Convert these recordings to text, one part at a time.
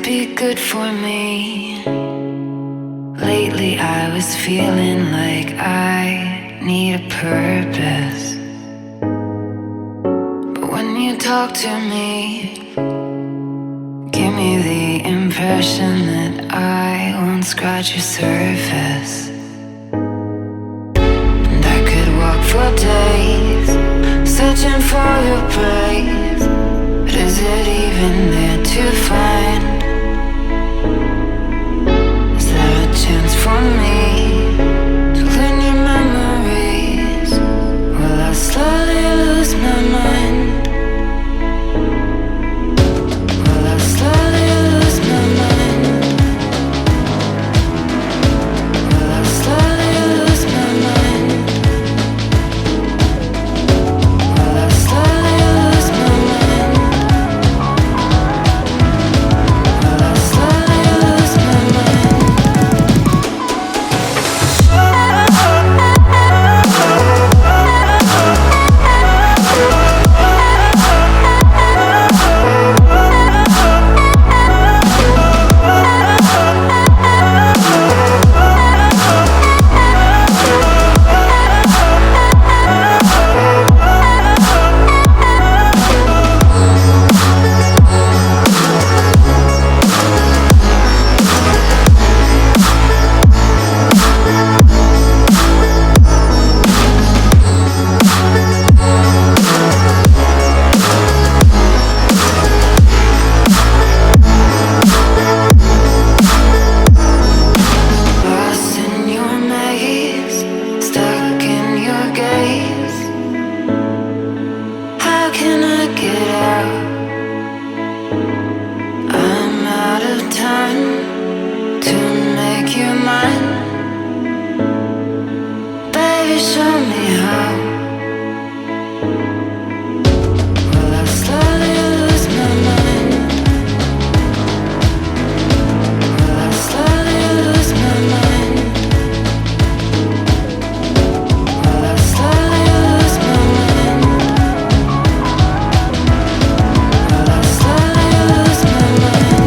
be good for me. Lately I was feeling like I need a purpose. But when you talk to me, give me the impression that I won't scratch your surface. And I could walk for days, searching for your praise. But is it even there to find? Is there a chance for me to learn your memories? Will I slowly lose my mind? Will I slowly lose my mind? Will I slowly lose my mind? Will I slowly lose my mind? Will I slowly lose my mind? Lost in your maze, stuck in your gaze. How can I get out? I'm out of time to make you mine. Baby, show me how. Will I slowly lose my mind? Will I slowly lose my mind? Will I slowly lose my mind? Will I slowly lose my mind?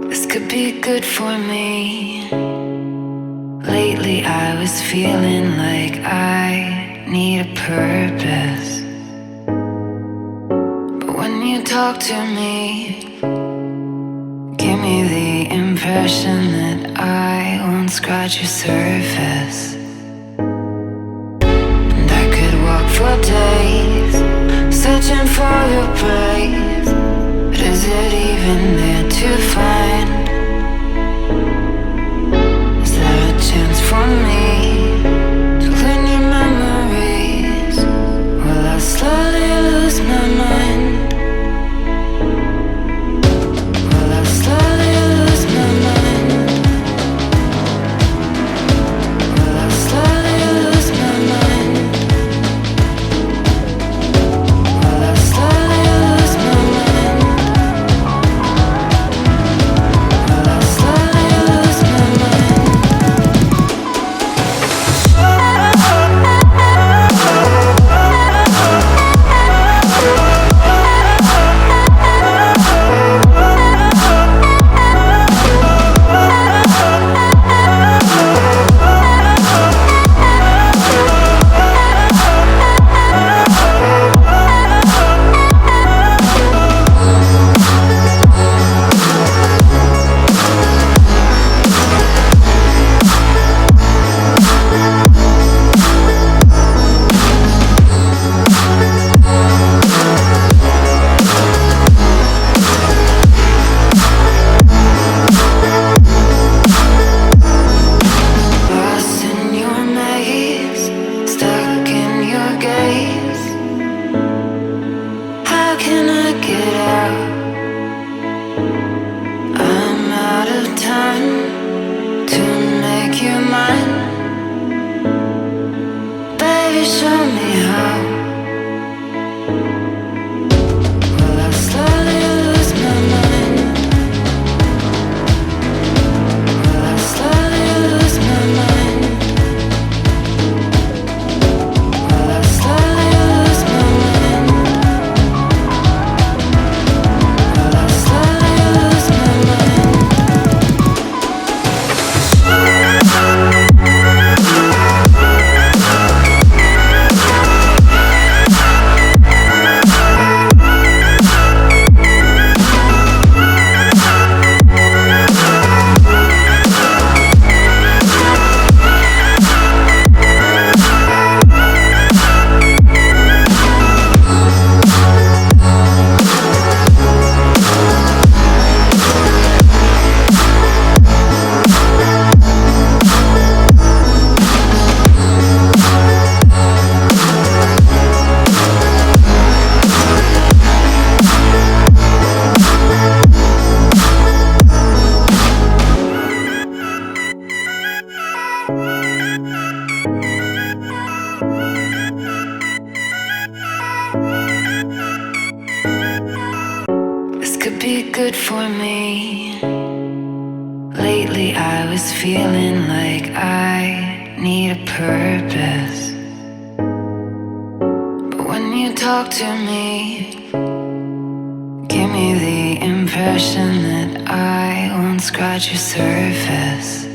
This could be good for me. Lately I was feeling like I need a purpose. But when you talk to me, give me the impression that I won't scratch your surface. And I could walk for days, searching for your praise. But is it even there to find? Is there a chance for me to learn your memories? Will I slowly lose my mind? Will I slowly lose my mind? Will I slowly lose my mind? Will I slowly lose my mind? Will I slowly lose my mind? you show me how? Will I slowly lose my mind? Will I slowly lose my mind? Will I slowly lose my mind? Will I slowly lose my mind? This could be good for me. Lately I was feeling like I need a purpose. But when you talk to me, give me the impression that I won't scratch your surface.